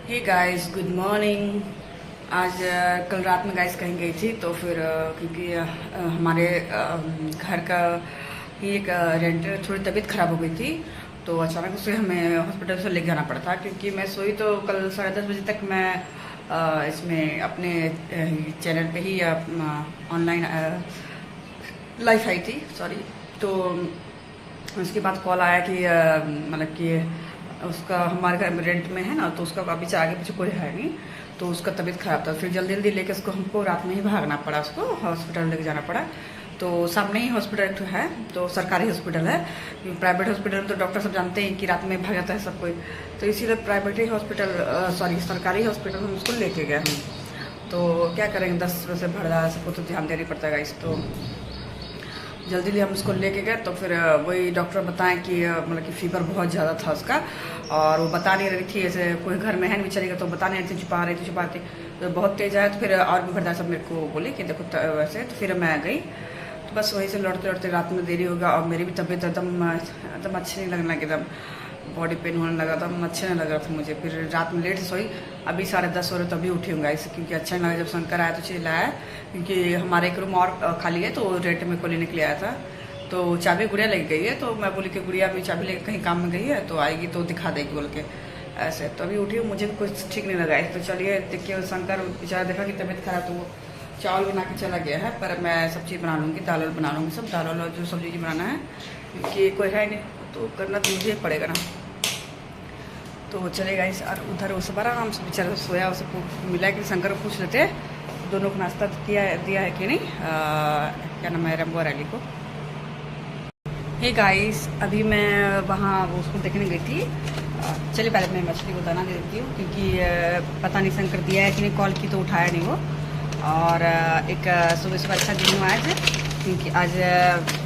Hey guys, good morning. आज कल रात में गाइस कहीं गई थी तो फिर क्योंकि हमारे घर का ही एक रेंटर थोड़ी तबीयत ख़राब हो गई थी, तो अचानक उसे हमें हॉस्पिटल से लेके जाना पड़ा था। क्योंकि मैं सोई तो कल 10:30 बजे तक मैं इसमें अपने चैनल पे ही ऑनलाइन लाइव आई थी, सॉरी। तो उसके बाद कॉल आया कि मतलब कि उसका हमारे घर में रेंट में है ना, तो उसका अभी से आगे पीछे कोई है नहीं, तो उसका तबीयत ख़राब था। फिर जल्दी जल्दी लेके उसको हमको रात में ही भागना पड़ा, उसको हॉस्पिटल लेके जाना पड़ा। तो सामने ही हॉस्पिटल है, तो सरकारी हॉस्पिटल है। प्राइवेट हॉस्पिटल में तो डॉक्टर सब जानते हैं कि रात में भाग जाता है सब कोई, तो इसीलिए प्राइवेट ही हॉस्पिटल सॉरी सरकारी हॉस्पिटल में उसको लेके गए हम। तो क्या करेंगे, 10 बजे भर रहा है, सबको तो ध्यान देना पड़ता है इस। तो जल्दी जल्दी हम उसको लेके गए, तो फिर वही डॉक्टर बताएं कि मतलब कि फीवर बहुत ज़्यादा था उसका, और वो बता नहीं रही थी, ऐसे कोई घर में है नहीं बेचारी का, तो बता नहीं रही थी, छुपा रही थी। तो बहुत तेज आया, तो फिर और भी भरदार सब मेरे को बोले कि देखो वैसे। तो फिर मैं गई, तो बस वहीं से लौटते लौटते रात में देरी होगा, और मेरी भी तबीयत एकदम अच्छी नहीं लगने लगी, एकदम बॉडी पेन होने लगा था, अच्छा नहीं लग रहा था मुझे। फिर रात में लेट से सोई, अभी 10:30 हो रहे तभी उठी हूँ गाइस, क्योंकि अच्छा नहीं लगा। जब शंकर आया तो चिल्लाया, क्योंकि हमारे एक रूम और खाली है, तो रेंट में को लेने के लिए आया था। तो चाबी गुड़िया लेके गई है, तो मैं बोली कि गुड़िया अपनी चाबी लेके कहीं काम में गई है, तो आएगी तो दिखा देगी बोल के ऐसे। तो अभी उठी हूँ, मुझे भी कुछ ठीक नहीं लगा है। तो चलिए देखिए, शंकर बेचारा देखा कि तबीयत खराब, तो वो चावल बना के चला गया है। पर मैं सब्जी बना लूँगी, दाल बना लूँगी, सब दाल वाल जो सब्जी बनाना है, क्योंकि कोई है नहीं तो करना तो मुझे पड़ेगा ना। तो चलेगा इस। और उधर उस बार आराम से बेचारा सोया, उसे मिला कि शंकर को पूछ लेते दोनों को नाश्ता दिया है कि नहीं, क्या नाम है, रंबो रैली को। हे गाइस, अभी मैं वहाँ उसको देखने गई थी। चलिए पहले मैं मछली को दाना दे देती हूँ, क्योंकि पता नहीं शंकर दिया है कि नहीं, कॉल की तो उठाया नहीं वो। और एक सुबह सुबह अच्छा दिन हुआ आज, क्योंकि आज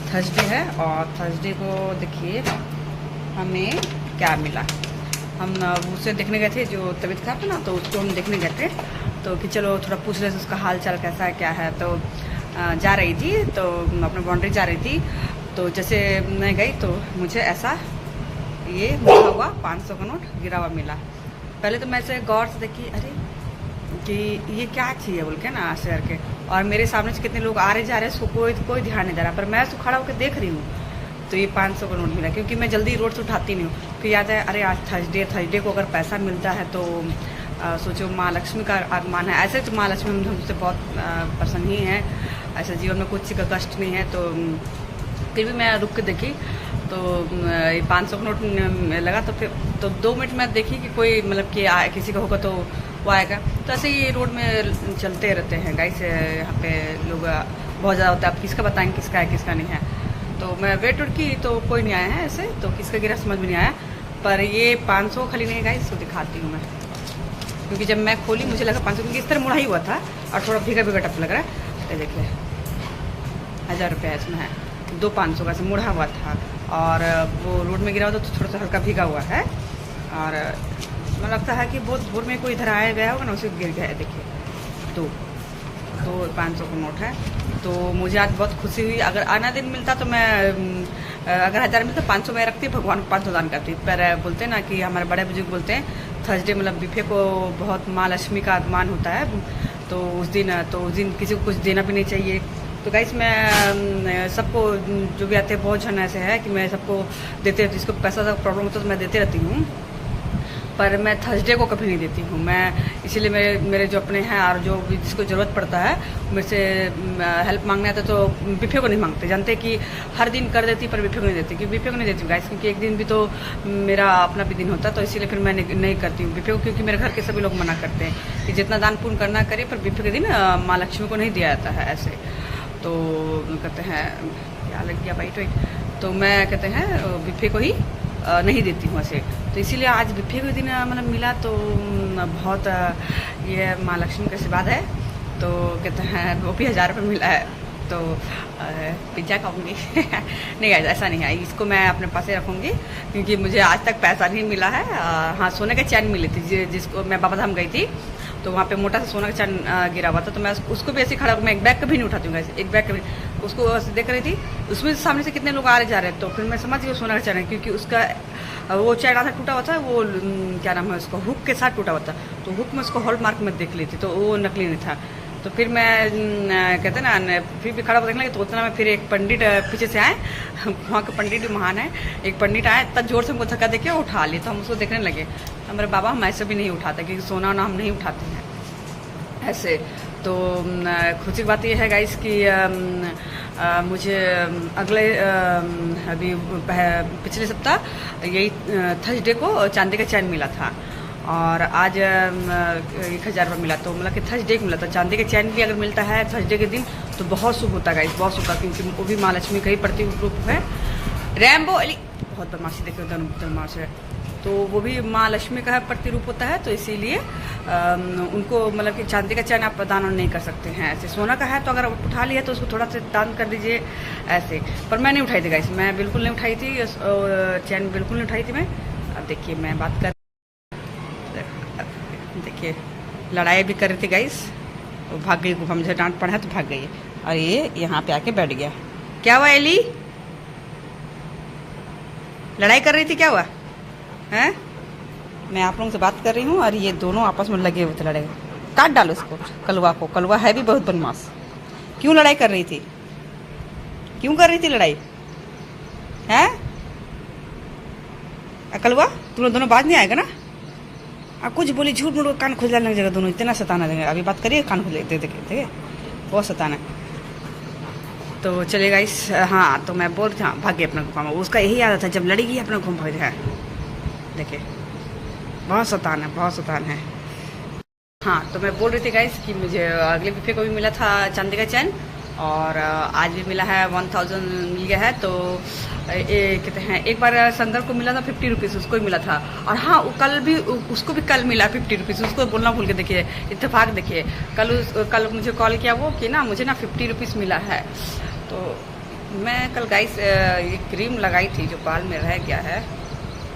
थर्सडे है, और थर्सडे को देखिए हमें क्या मिला। हम उसे देखने गए थे, जो तबीयत खराब था ना, तो उसको हम देखने गए थे। तो कि चलो थोड़ा पूछ रहे थे उसका हाल चाल कैसा है, क्या है। तो जा रही थी, तो अपने बाउंड्री जा रही थी, तो जैसे मैं गई तो मुझे ऐसा ये मिला हुआ 500 का नोट गिरा हुआ मिला। पहले तो मैं ऐसे गौर से देखी, अरे कि ये क्या चाहिए बोल के ना ऐसे करके। और मेरे सामने से कितने लोग आ रहे जा रहे हैं, उसको कोई ध्यान नहीं दे रहा, पर मैं उसको खड़ा होकर देख रही हूँ। तो ये 500 का नोट मिला, क्योंकि मैं जल्दी रोड से उठाती नहीं हूँ। फिर याद है, अरे आज थर्सडे को अगर पैसा मिलता है तो सोचो माँ लक्ष्मी का आगमन है। ऐसे तो माँ लक्ष्मी हमसे बहुत प्रसन्न ही हैं, ऐसे जीवन में कुछ का कष्ट नहीं है। तो फिर भी मैं रुक के देखी, तो ये 500 का नोट लगा। तो फिर तो 2 मिनट में देखी कि कोई मतलब कि किसी का होगा तो वो आएगा। तो ऐसे ही रोड में चलते रहते हैं गाइस, यहाँ पे लोग बहुत ज़्यादा होता है। अब किसका बताएंगे किसका है किसका नहीं है। तो मैं वेट की, तो कोई नहीं आया है ऐसे, तो किसका गिरा समझ में नहीं आया। पर ये 500 खाली नहीं गाइस, तो दिखाती हूँ मैं, क्योंकि जब मैं खोली मुझे लगा 500, क्योंकि इस तरह मुड़ा ही हुआ था और थोड़ा भीगा भीगा टप लग रहा है। ये देखिए 1000 रुपया इसमें है, 2 500 का से मुड़ा हुआ था, और वो रोड में गिरा हुआ तो थोड़ा सा हल्का भीगा हुआ है। और मुझे लगता है कि बहुत दूर में कोई इधर आया गया होगा ना, उसे गिर गया है। देखिए 2 500 का नोट है। तो मुझे आज बहुत खुशी हुई। अगर आना दिन मिलता तो मैं अगर 1000 मिलता 500 मैं रखती, भगवान को 500 दान करती। पर बोलते हैं ना कि हमारे बड़े बुजुर्ग बोलते हैं थर्सडे मतलब बिफे को बहुत माँ लक्ष्मी का आगमन होता है, तो उस दिन किसी को कुछ देना भी नहीं चाहिए। तो गाइस मैं सबको जो भी आते हैं, बहुत जन ऐसे है कि मैं सबको देते रहती हूँ। जिसको पैसा का प्रॉब्लम होता है तो मैं देते रहती हूँ, पर मैं थर्सडे को कभी नहीं देती हूँ मैं। इसीलिए मेरे जो अपने हैं और जो भी जिसको ज़रूरत पड़ता है मेरे से हेल्प मांगने आते तो बिफे को नहीं मांगते। जानते कि हर दिन कर देती, पर बिफे को नहीं देती। क्योंकि बिफे को नहीं देती हूँ गाइस, क्योंकि एक दिन भी तो मेरा अपना भी दिन होता है। तो इसीलिए फिर मैं नहीं करती हूँ बिफे को, क्योंकि मेरे घर के सभी लोग मना करते हैं कि जितना दान पुण्य करना करे, पर बिफे के दिन माँ लक्ष्मी को नहीं दिया जाता है ऐसे। तो कहते हैं क्या लग गया वाइट। तो मैं कहते हैं बिफे को ही नहीं देती हूँ ऐसे। तो इसीलिए आज बिफे के दिन मतलब मिला, तो बहुत ये माँ लक्ष्मी का आशीर्वाद है। तो कहते हैं वो भी 1000 रुपये मिला है, तो पिज्ज़ा खाऊंगी नहीं ऐसा नहीं है, इसको मैं अपने पास ही रखूँगी, क्योंकि मुझे आज तक पैसा नहीं मिला है। हाँ, सोने के चैन मिली थी, जिसको मैं बाबा धाम गई थी, तो वहाँ पे मोटा सा सोना का चैन गिरा हुआ था। तो मैं उसको भी ऐसे खड़ा, मैं एक बैग कभी नहीं उठाती हूँ, एक बैग कभी, उसको देख रही थी। उसमें सामने से कितने लोग आ रहे जा रहे, तो फिर मैं समझ गई सोना का चैन है, क्योंकि उसका वो चाय था टूटा हुआ था, वो क्या नाम है उसको, हुक के साथ टूटा हुआ था। तो हुक में उसको हॉल मार्क में देख ली थी, तो वो नकली नहीं था। तो फिर मैं कहते ना, फिर भी खड़ा देखने लगे। तो उतना में फिर एक पंडित पीछे से आए, वहाँ के पंडित भी महान है। एक पंडित आए, इतना जोर से हमको धक्का देके उठा लिए। तो हम उसको देखने लगे। तो मेरे बाबा हम ऐसे भी नहीं उठाते, क्योंकि सोना वोना हम नहीं उठाते हैं ऐसे। तो खुशी की बात यह है गाइस कि मुझे अगले अभी पिछले सप्ताह यही थर्सडे को चांदी का चैन मिला था, और आज 1000 रुपये मिला। तो मतलब कि थर्सडे को मिला था। चांदी का चैन भी अगर मिलता है थर्सडे के दिन तो बहुत शुभ होता है गाइस, बहुत शुभ होता है, क्योंकि वो भी माँ लक्ष्मी का ही प्रतिरूप है। रैम्बो अली बहुत बदमाशी देखे बदमाश है, तो वो भी माँ लक्ष्मी का प्रतिरूप होता है। तो इसीलिए उनको मतलब कि चांदी का चैन आप दान नहीं कर सकते हैं ऐसे। सोना का है तो अगर उठा लिया तो उसको थोड़ा सा दान कर दीजिए ऐसे। पर मैं नहीं उठाई थी गाइस, मैं बिल्कुल नहीं उठाई थी चैन, बिल्कुल नहीं उठाई थी मैं। अब देखिए मैं बात कर, देखिए लड़ाई भी कर रही थी गाइस। वो भाग गई, मुझे डांट पड़ा है तो भाग गई। और ये यहाँ पे आके बैठ गया। क्या हुआ एली, लड़ाई कर रही थी, क्या हुआ हैं? मैं आप लोगों से बात कर रही हूँ और ये दोनों आपस में लगे हुए थे लड़ाई। काट डालो इसको, कलवा को। कलवा है भी बहुत बदमाश। क्यों लड़ाई कर रही थी, क्यों कर रही थी लड़ाई हैं? कलवा तुम लोग दोनों बात नहीं आएगा ना? आप कुछ बोली झूठ मूठ कान खुजलाने लग जाएगा दोनों। इतना सताना देंगे, अभी बात करिए कान खुजले देखे बहुत सताना है। तो चलेगा इस, हाँ तो मैं बोल रही हूँ भाग्य अपना घुमा, उसका यही आदत है, जब लड़ेगी अपना घूम भाग है। देखिए बहुत शैतान है, बहुत शैतान है। हाँ तो मैं बोल रही थी गाइस कि मुझे अगले बुफे को भी मिला था चांदी का चैन, और आज भी मिला है 1000 मिल गया है। तो कहते हैं एक बार संदर को मिला था 50 रुपीज़, उसको ही मिला था। और हाँ कल भी उसको भी कल मिला 50 रुपीज़, उसको बोलना भूल के। देखिए इत्तेफाक, देखिए कल मुझे कॉल किया वो कि ना मुझे ना 50 रुपीज़ मिला है। तो मैं कल गाइस ये क्रीम लगाई थी जो बाल में रह गया है,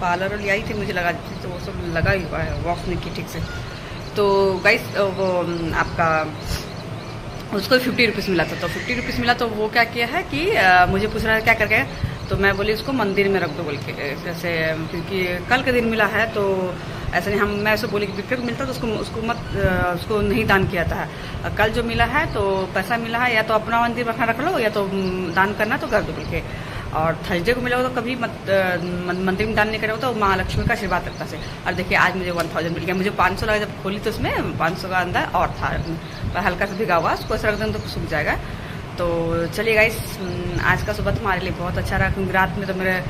पार्लर वाली आई थी मुझे लगा दी थी, तो वो सब लगा ही हुआ है, वॉश नहीं की ठीक से। तो गाइस वो आपका उसको 50 रुपीज़ मिला था। तो 50 रुपीज़ मिला तो वो क्या किया है कि मुझे पूछ रहा है क्या करके। तो मैं बोली उसको मंदिर में रख दो बोल के, जैसे क्योंकि कल के दिन मिला है। तो ऐसा नहीं, मैं ऐसे बोली कि बिफे को मिलता तो उसको नहीं दान किया था। कल जो मिला है तो पैसा मिला है, या तो अपना मंदिर रखना रख लो, या तो दान करना तो कर दो बोल के। और थर्सडे को मिला हो तो कभी मंदिर में दान नहीं करे हो तो माँ लक्ष्मी का आशीर्वाद रखता से। और देखिए आज मुझे 1000 मिल गया। मुझे 500 लगा जब खोली तो उसमें 500 का अंदर और था, हल्का सा भिगा हुआ, उसको ऐसा रख दें तो सूख जाएगा। तो चलिए गाइस, आज का सुबह तुम्हारे लिए बहुत अच्छा रहा, क्योंकि रात में तो मेरे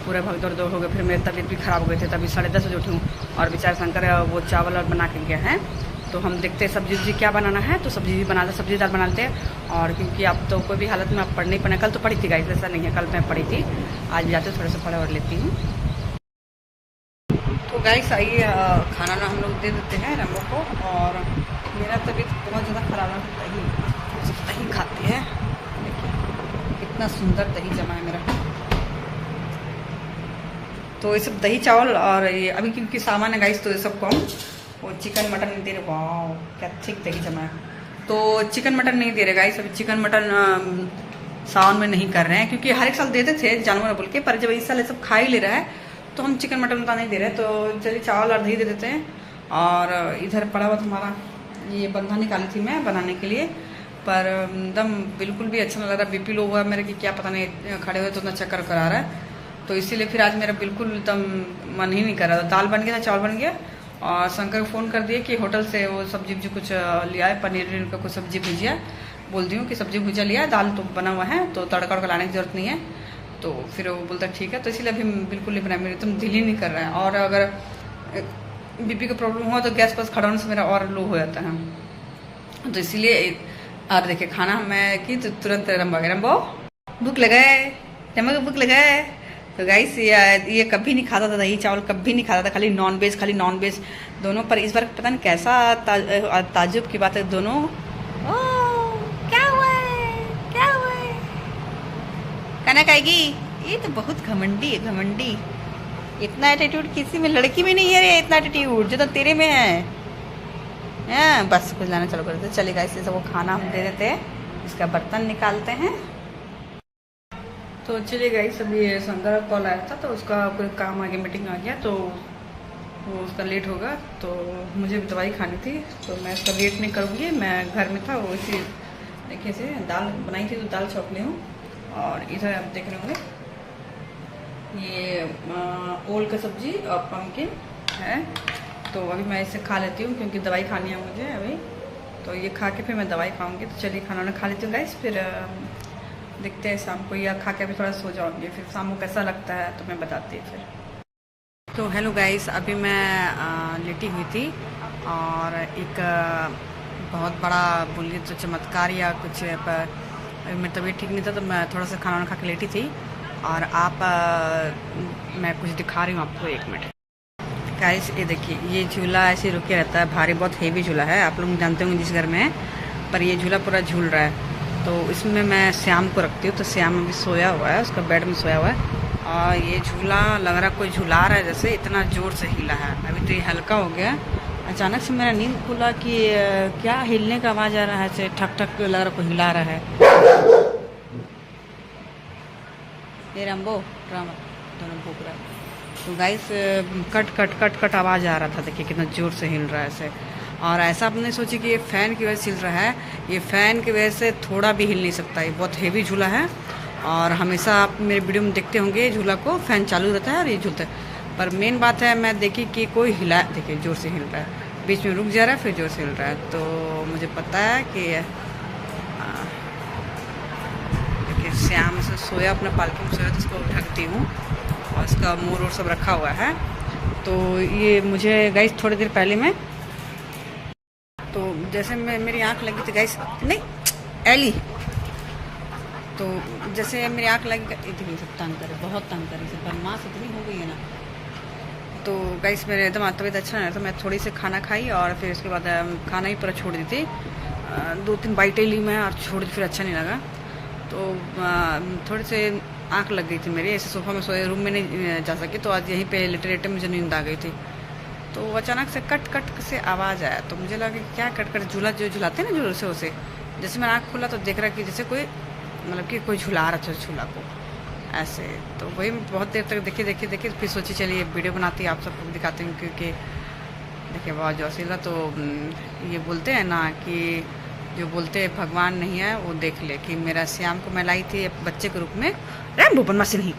पूरे भगदौड़ दौड़ हो गए, फिर मेरी तबीयत भी खराब हो गई थी। तभी 10:30 बजे उठी हूँ, और बेचारा शंकर वो चावल और बना के गया है। तो हम देखते हैं सब्जी वब्जी क्या बनाना है, तो सब्जी भी बनाते, सब्जी दाल बना लेते हैं। और क्योंकि अब तो कोई भी हालत में आप पढ़ नहीं पाना, कल तो पढ़ी थी गाइस, ऐसा नहीं है कल मैं पढ़ी थी, आज भी जाते थोड़ा सा पढ़ा और लेती हूँ। तो गाइस आइए खाना ना हम लोग दे देते हैं रंगों को। और मेरा तबीयत बहुत ज़्यादा ख़राब है, दही खाती है। देखिए कितना सुंदर दही जमा है मेरा। तो ये सब दही चावल और ये अभी क्योंकि सामान है गाइस, तो ये सब कम। वो चिकन मटन नहीं दे रहे, वाह क्या ठीक दही जमा है। तो चिकन मटन नहीं दे रहे गाइस, अभी चिकन मटन सावन में नहीं कर रहे हैं, क्योंकि हर एक साल देते थे जानवर बोल के, पर जब इस साल सब खा ही ले रहा है तो हम चिकन मटन उतना नहीं दे रहे। तो चलिए चावल और दही दे देते हैं। और इधर पड़ा हुआ हमारा ये बंधा निकाली थी मैं बनाने के लिए, पर एकदम बिल्कुल भी अच्छा नहीं लग रहा। बीपी लो हुआ मेरे कि क्या पता नहीं, खड़े हुए तो उतना चक्कर करा रहा है। तो इसीलिए फिर आज मेरा बिल्कुल एकदम मन ही नहीं कर रहा था। दाल बन गया था, चावल बन गया, और शंकर को फ़ोन कर दिए कि होटल से वो सब्जी वब्जी कुछ लिया है, पनीर का कुछ सब्जी भुजिया। बोल दी हूँ कि सब्जी भुजिया लिया है, दाल तो बना हुआ है, तो तड़का वड़का लाने की जरूरत नहीं है। तो फिर वो बोलता ठीक है। तो इसीलिए अभी बिल्कुल नहीं बनाया, मेरे एकदम दिल ही नहीं कर रहा है। और अगर बीपी का प्रॉब्लम हुआ तो गैस पास खड़ा होने से मेरा और लो हो जाता है। तो इसीलिए और देखिए खाना मैं की तो तुरंत रंबो भूख लगाए, जमा भूख लगाए। तो गाइस ये कभी नहीं खाता था दही चावल, कभी नहीं खाता था, खाली नॉन वेज दोनों। पर इस बार पता नहीं कैसा ताजुब की बात है दोनों। क्या हुआ है खाना खाएगी? ये तो बहुत घमंडी है, घमंडी। इतना एटीट्यूड किसी में लड़की में नहीं है रे, इतना एटीट्यूड जो तो तेरे में है। बस कुछ लाना चालू कर देते। चलेगा इससे सब वो खाना हम दे देते हैं, इसका बर्तन निकालते हैं। तो चलिए गाइस, अभी शंकर का कॉल आया था तो उसका कोई काम आ गया, मीटिंग आ गया, तो वो उसका लेट होगा। तो मुझे भी दवाई खानी थी तो मैं इसका वेट नहीं करूँगी। मैं घर में था, वो इसी देखिए से दाल बनाई थी तो दाल छौंक ली हूँ। और इधर आप देख रहे होंगे ये ओल का सब्जी और पम्पकिन है। तो अभी मैं इसे खा लेती हूँ क्योंकि दवाई खानी है मुझे अभी। तो ये खा के फिर मैं दवाई खाऊंगी। तो चलिए खाना खा लेती हूँ गाइस, फिर देखते हैं शाम को, या खा के अभी थोड़ा सो जाऊँगी, फिर शाम को कैसा लगता है तो मैं बताती हूँ फिर। तो हेलो गाइस, अभी मैं लेटी हुई थी और एक बहुत बड़ा बोलिए तो चमत्कार या कुछ मेरी तबीयत ठीक नहीं था तो मैं थोड़ा सा खाना खा के लेटी थी। और मैं कुछ दिखा रही हूँ आपको, 1 मिनट गाइस। ये देखिए, ये झूला ऐसे रुके रहता है, भारी बहुत हेवी झूला है, आप लोग जानते होंगे जिस घर में है। पर ये झूला पूरा झूल रहा है। तो इसमें मैं श्याम को रखती हूँ। तो श्याम अभी सोया हुआ है, उसका बेड में सोया हुआ है। और ये झूला लग रहा कोई झूला रहा है, जैसे इतना ज़ोर से हिला है। अभी तो ये हल्का हो गया। अचानक से मेरा नींद खुला कि क्या हिलने का आवाज़ आ रहा है, ऐसे ठक ठक लग रहा कोई हिला रहा है। ये रंबो ड्रामा दोनों भूख रहा है। तो guys cut cut cut cut आवाज़ आ रहा था, देखिए कितना ज़ोर से हिल रहा है ऐसे। और ऐसा आपने सोची कि ये फ़ैन की वजह से हिल रहा है, ये फ़ैन की वजह से थोड़ा भी हिल नहीं सकता। ये बहुत हेवी झूला है और हमेशा आप मेरे वीडियो में देखते होंगे झूला को फ़ैन चालू रहता है और ये झूलता है। पर मेन बात है, मैं देखी कि कोई हिला, देखिए ज़ोर से हिल रहा है, बीच में रुक जा रहा है, फिर ज़ोर से हिल रहा है। तो मुझे पता है कि देखिए श्याम से सोया, अपना पालकी में सोया, तो उसको ढकती हूँ और इसका मोर और सब रखा हुआ है। तो ये मुझे गाइस थोड़ी देर पहले में, तो जैसे मेरी आँख लगी थी गाइस, नहीं एली, तो जैसे मेरी आँख लगी, इतनी सब तंग करे, बहुत तंग करे, सब बदमाश इतनी हो गई है ना। तो गाइस मेरे एकदम तबीयत अच्छा नहीं रहा था, मैं थोड़ी सी खाना खाई और फिर उसके बाद खाना ही पूरा छोड़ दी थी। 2-3 बाइटें ली मैं और छोड़ दी, फिर अच्छा नहीं लगा। तो थोड़ी से आँख लग गई थी मेरी, ऐसे सोफा में सोए, रूम में नहीं जा सकी। तो आज यहीं पे लेटे लेटे मुझे नींद आ गई थी। तो अचानक से कट कट से आवाज़ आया, तो मुझे लगा कि क्या कट कट, झूला जो झुलाते हैं ना झूले से, उसे जैसे मैं आँख खोला तो देख रहा कि जैसे कोई, मतलब कि कोई झुला रहा था झूला को ऐसे। तो वही बहुत देर तक देखिए फिर सोची चलिए वीडियो बनाती, आप सबको दिखाते हैं, क्योंकि देखिए बहुत जोशीला। तो ये बोलते हैं ना कि जो बोलते हैं भगवान नहीं है वो देख ले, कि मेरा श्याम को मैं लाई थी बच्चे के रूप में, रैम्बो बदमाशी नहीं,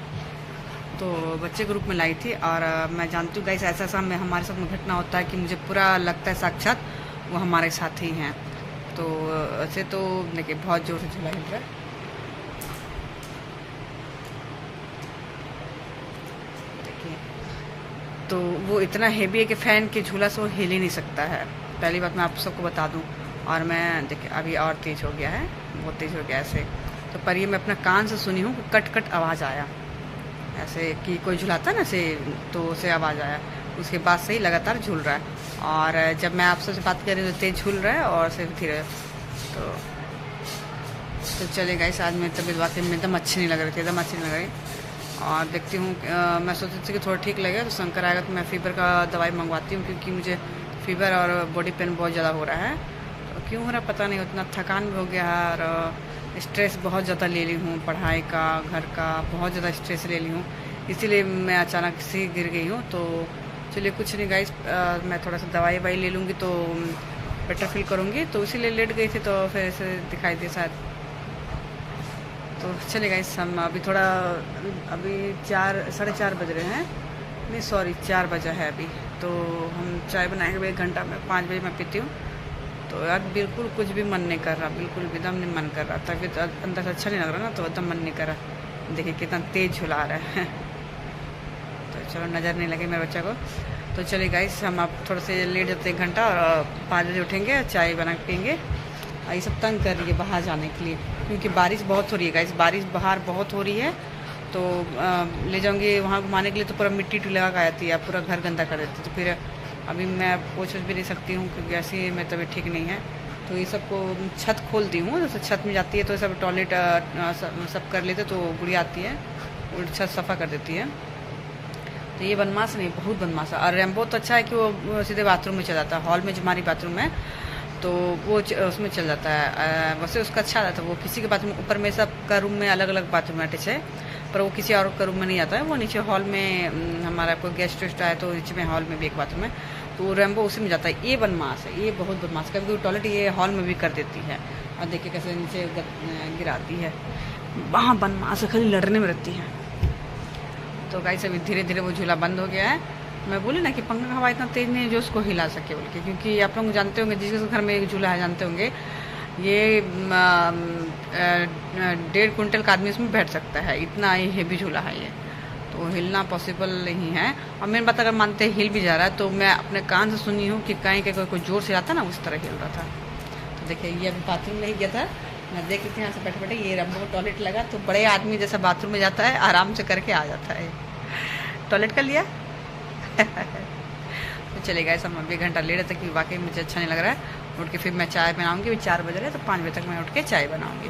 तो बच्चे के रूप में लाई थी। और मैं जानती हूँ गाइस, ऐसा हमारे साथ में घटना होता है कि मुझे पूरा लगता है साक्षात वो हमारे साथ ही हैं। तो ऐसे तो देखिए बहुत ज़ोर से झूला हिल रहा है, देखिए। तो वो इतना हेवी है कि फ़ैन के झूला से वो हिल ही नहीं सकता है, पहली बात मैं आप सबको बता दूँ। और मैं देखिए अभी और तेज़ हो गया है, बहुत तेज़ हो गया ऐसे। तो पर ये मैं अपना कान से सुनी हूँ कि कट कट आवाज़ आया, ऐसे कि कोई झुलाता ना से, तो उसे आवाज़ आया। उसके बाद से ही लगातार झूल रहा है। और जब मैं आपसे बात कर रही हूँ तो तेज़ झूल रहा है और सिर्फ धीरे। तो चले गाइस, आज मेरी तबीयत वाकई में एकदम अच्छी नहीं लग रही थी, एकदम अच्छी नहीं लग रही। और देखती हूँ, मैं सोचती थी कि थोड़ा ठीक लगेगा तो शंकर आएगा तो मैं फ़ीवर का दवाई मंगवाती हूँ, क्योंकि मुझे फ़ीवर और बॉडी पेन बहुत ज़्यादा हो रहा है। तो क्यों हो रहा पता नहीं, उतना थकान भी हो गया है और स्ट्रेस बहुत ज़्यादा ले ली हूँ, पढ़ाई का, घर का, बहुत ज़्यादा स्ट्रेस ले ली हूँ, इसीलिए मैं अचानक से गिर गई हूँ। तो चलिए कुछ नहीं गाइस, मैं थोड़ा सा दवाई वाई ले लूँगी तो बेटर फील करूँगी। तो इसीलिए लेट गई थी, तो फिर ऐसे दिखाई दिया शायद। तो चलिए गाइस, हम अभी 4:30 बज रहे हैं, नहीं सॉरी 4 बजा है अभी। तो हम चाय बनाएंगे 1 घंटा में, 5 बजे मैं पीती हूँ। तो यार बिल्कुल कुछ भी मन नहीं कर रहा, बिल्कुल भी एकदम नहीं मन कर रहा, तबीयत अंदर से अच्छा नहीं लग रहा ना, तो एकदम मन नहीं कर रहा। देखिए कितना तेज़ झुला रहा है। तो चलो नज़र नहीं लगे मेरे बच्चा को। तो चलिए गाइस, हम आप थोड़ा से लेट जाते 1 घंटा और 5 बजे उठेंगे, चाय बना के पियेंगे। ये सब तंग कर रही है बाहर जाने के लिए, क्योंकि बारिश बहुत हो रही है गाइस, बारिश बाहर बहुत हो रही है। तो ले जाऊँगी वहाँ घुमाने के लिए, तो पूरा मिट्टी लगा के आती है, पूरा घर गंदा कर देती। तो फिर अभी मैं पोछ भी नहीं सकती हूँ, क्योंकि ऐसी मेरी तबीयत ठीक नहीं है। तो ये सबको छत खोल दी हूँ, जैसे छत में जाती है तो सब टॉयलेट सब कर लेते, तो गुड़िया आती है और छत सफ़ा कर देती है। तो ये बदमाश नहीं, बहुत बदमाश है। और रैम्बो तो अच्छा है कि वो सीधे बाथरूम में चल जाता है, हॉल में जो हमारी बाथरूम है तो वो उसमें चल जाता है। वैसे उसका अच्छा रहता है, वो किसी के बाथरूम ऊपर में, सब का रूम में अलग अलग बाथरूम अटैच है, पर वो किसी और का रूम में नहीं आता है, वो नीचे हॉल में हमारा कोई गेस्ट वेस्ट आया तो नीचे में हॉल में भी एक बाथरूम है, तो रेम्बो उसी में जाता है। ये बदमाश है, ये बहुत बदमाश, कभी टॉयलेट ये हॉल में भी कर देती है, और देखिए कैसे नीचे गिराती है। वहाँ बदमाश है, खाली लड़ने में रहती है। तो गाइस अभी धीरे धीरे वो झूला बंद हो गया है। मैं बोली ना कि पंखा का हवा इतना तेज नहीं है जो उसको हिला सके बोल के, क्योंकि आप लोग जानते होंगे जिसके घर में एक झूला है जानते होंगे ये 1.5 कुंटल का आदमी इसमें बैठ सकता है, इतना ही हेवी झूला है ये, तो हिलना पॉसिबल नहीं है। और मेरी बात अगर मानते हिल भी जा रहा है तो मैं अपने कान से सुनी हूँ कि कहीं के कोई जोर से आता ना उस तरह हिल रहा था। तो देखिए ये अभी बाथरूम में ही गया था, मैं देख रही थी यहाँ से बैठे बैठे, ये रंबो को टॉयलेट लगा तो बड़े आदमी जैसा बाथरूम में जाता है आराम से करके आ जाता है। टॉयलेट कर लिया तो चले गए सब, अभी घंटा ले रहे थे कि वाकई मुझे अच्छा नहीं लग रहा है। उठ के फिर मैं चाय बनाऊंगी, 4 बज रहे तो 5 बजे तक मैं उठ के चाय बनाऊंगी।